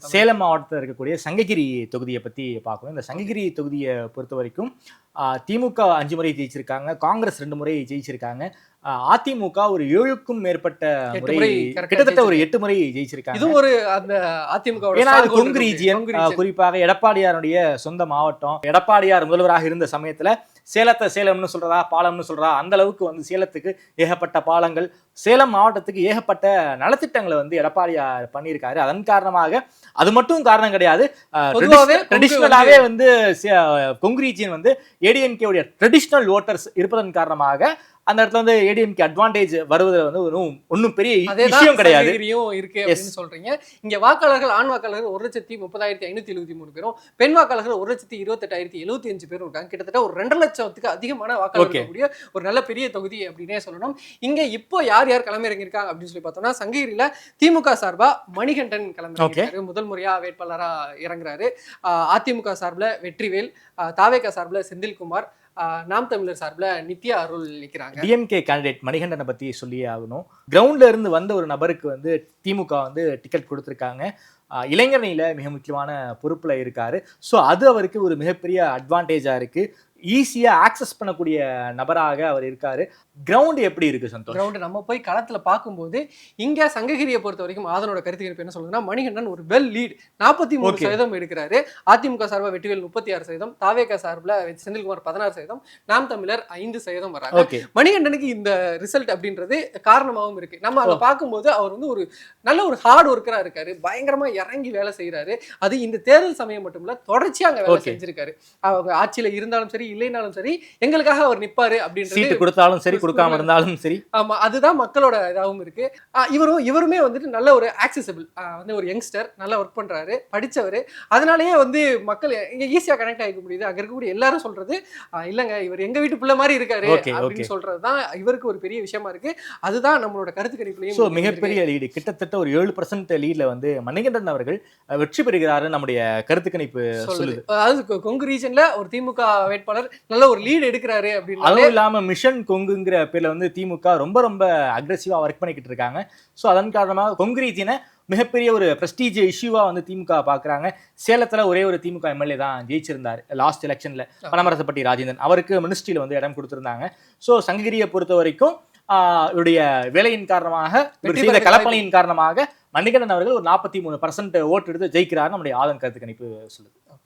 சேலம் மாவட்டத்தில் இருக்கக்கூடிய சங்ககிரி தொகுதியை பற்றி பார்க்கணும். இந்த சங்ககிரி தொகுதியை பொறுத்த வரைக்கும் திமுக 5 முறை ஜெயிச்சிருக்காங்க, காங்கிரஸ் 2 முறை ஜெயிச்சிருக்காங்க, அதிமுக ஒரு 7க்கும் மேற்பட்ட முறை, கிட்டத்தட்ட ஒரு 8 முறை ஜெயிச்சிருக்காங்க. இது ஒரு அந்த அதிமுக கொங்கு ரீஜியன், குறிப்பாக எடப்பாடியாருடைய சொந்த மாவட்டம். எடப்பாடியார் முதல்வராக இருந்த சமயத்துல சேலத்தை சேலம்னு சொல்றதா பாலம்னு சொல்றதா, அந்த அளவுக்கு வந்து சேலத்துக்கு ஏகப்பட்ட பாலங்கள், சேலம் மாவட்டத்துக்கு ஏகப்பட்ட நலத்திட்டங்களை வந்து எடப்பாடியார் பண்ணியிருக்காரு. அதன் காரணமாக அது மட்டும் காரணம் கிடையாது, ட்ரெடிஷ்னலாவே வந்து கொங்கு ரீஜியன் வந்து ஏடிஎம்கே உடைய ட்ரெடிஷ்னல் ஓட்டர்ஸ் இருப்பதன் காரணமாக அந்த இடத்துல வந்து ஏடிஎம்கே அட்வான்டேஜ் வருவதில் வந்து ஒன்றும் பெரிய விஷயம் கிடையாது இருக்கு அப்படின்னு சொல்றீங்க. இங்க வாக்காளர்கள், ஆண் வாக்காளர்கள் 1,30,573 பேரும், பெண் வாக்காளர்கள் 1,28,075 பேரும் இருக்காங்க. கிட்டத்தட்ட ஒரு 2 லட்சத்துக்கு அதிகமான வாக்காளர்கள் ஒரு நல்ல பெரிய தொகுதி அப்படின்னே சொல்லணும். இங்க இப்போ யார் யார் களமிறங்கிருக்காங்க அப்படின்னு சொல்லி பார்த்தோம்னா, சங்ககிரியில திமுக சார்பா மணிகண்டன் களமிறங்கிருக்காரு, முதல் முறையா வேட்பாளரா இறங்குறாரு. அதிமுக சார்பில் வெற்றிவேல், தாவேகா சார்பில் செந்தில்குமார், நாம் தமிழர் சார்பில் நித்யா அருள் நிற்கிறாங்க. டிஎம்கே கேண்டிடேட் மணிகண்டனை பத்தி சொல்லியே ஆகணும். கிரவுண்ட்ல இருந்து வந்த ஒரு நபருக்கு வந்து திமுக வந்து டிக்கெட் கொடுத்துருக்காங்க. இளைஞரணியில மிக முக்கியமான பொறுப்புல இருக்காரு. ஸோ அது அவருக்கு ஒரு மிகப்பெரிய அட்வான்டேஜா இருக்கு. ஈஸியா ஆக்சஸ் பண்ணக்கூடிய நபராக அவர் இருக்காரு. கிரவுண்ட் எப்படி இருக்கு சந்தோஷ்? கிரவுண்ட் நம்ம போய் களத்துல பார்க்கும்போது இங்க சங்ககிரியை பொறுத்த வரைக்கும் ஆதனோட கருத்து கணிப்பு என்ன சொல்லுதுன்னா, மணிகண்டன் ஒரு வெல் லீட் 43% எடுக்கிறாரு. அதிமுக சார்பில் வெற்றிவேல் 36%, தாவேகா சார்பில் செந்தில்குமார் 16%, நாம் தமிழர் 5% வராங்க. மணிகண்டனுக்கு இந்த ரிசல்ட் அப்படின்றது காரணமாகவும் இருக்கு. நம்ம அதை பார்க்கும்போது அவர் வந்து ஒரு நல்ல ஒரு ஹார்ட் ஒர்க்கரா இருக்காரு, பயங்கரமா இறங்கி வேலை செய்யறாரு. அது இந்த தேர்தல் சமயம் மட்டும் இல்ல, தொடர்ச்சியா அங்க வேலை செஞ்சிருக்காரு. அவங்க ஆட்சியில இருந்தாலும் சரி இல்லைனாலும் சரி எங்களுக்காக அவர் நிப்பாரு அப்படின்றது, சீட்டு கொடுத்தாலும் சரி கொடுக்காம இருந்தாலும் சரி, ஆமா அதுதான் மக்களோட இதாகவும் இருக்கு. இவருமே வந்துட்டு நல்ல ஒரு ஆக்சசிபிள், வந்து ஒரு யங்ஸ்டர், நல்லா ஒர்க் பண்றாரு, படிச்சவரு. அதனாலேயே வந்து மக்கள் ஈஸியா கனெக்ட் ஆகிக்க முடியுது. அங்க இருக்கக்கூடிய எல்லாரும் சொல்றது, இல்லங்க இவர் எங்க வீட்டு பிள்ளை மாதிரி இருக்காரு அப்படின்னு சொல்றதுதான் இவருக்கு ஒரு பெரிய விஷயமா இருக்கு. அதுதான் நம்மளோட கருத்து கணிப்புலயும் மிகப்பெரிய லீடு. கிட்டத்தட்ட ஒரு 7% லீட்ல வந்து மணிகண்டன் அவர்கள் வெற்றி பெறுகிறாரு நம்முடைய கருத்து கணிப்பு சொல்லுது. அதாவது கொங்கு ரீஜன்ல ஒரு திமுக வேட்பாளர் நல்ல ஒரு லீட் எடுக்கிறாரு அப்படின்னு. அதுவும் இல்லாம மிஷன் கொங்குங்கிற பேர்ல வந்து திமுக ரொம்ப ரொம்ப அக்ரெசிவா ஒர்க் பண்ணிக்கிட்டு இருக்காங்க. ஸோ அதன் காரணமாக கொங்கு ரீஜியனை மிகப்பெரிய ஒரு பிரஸ்டீஜ் இஷ்யூவா வந்து திமுக பாக்குறாங்க. சேலத்துல ஒரே ஒரு திமுக எம்எல்ஏ தான் ஜெயிச்சிருந்தாரு லாஸ்ட் எலெக்ஷன்ல, பனமரசப்பட்டி ராஜேந்திரன். அவருக்கு மினிஸ்ட்ரியில வந்து இடம் கொடுத்திருந்தாங்க. ஸோ சங்ககிரியை பொறுத்த வரைக்கும் இவருடைய வேலையின் காரணமாக, செய்த கலப்பணியின் காரணமாக மணிகண்டன் அவர்கள் ஒரு 43% ஓட்டு எடுத்து ஜெயிக்கிறார் நம்முடைய ஆதன் கருத்து கணிப்பு சொல்லுது.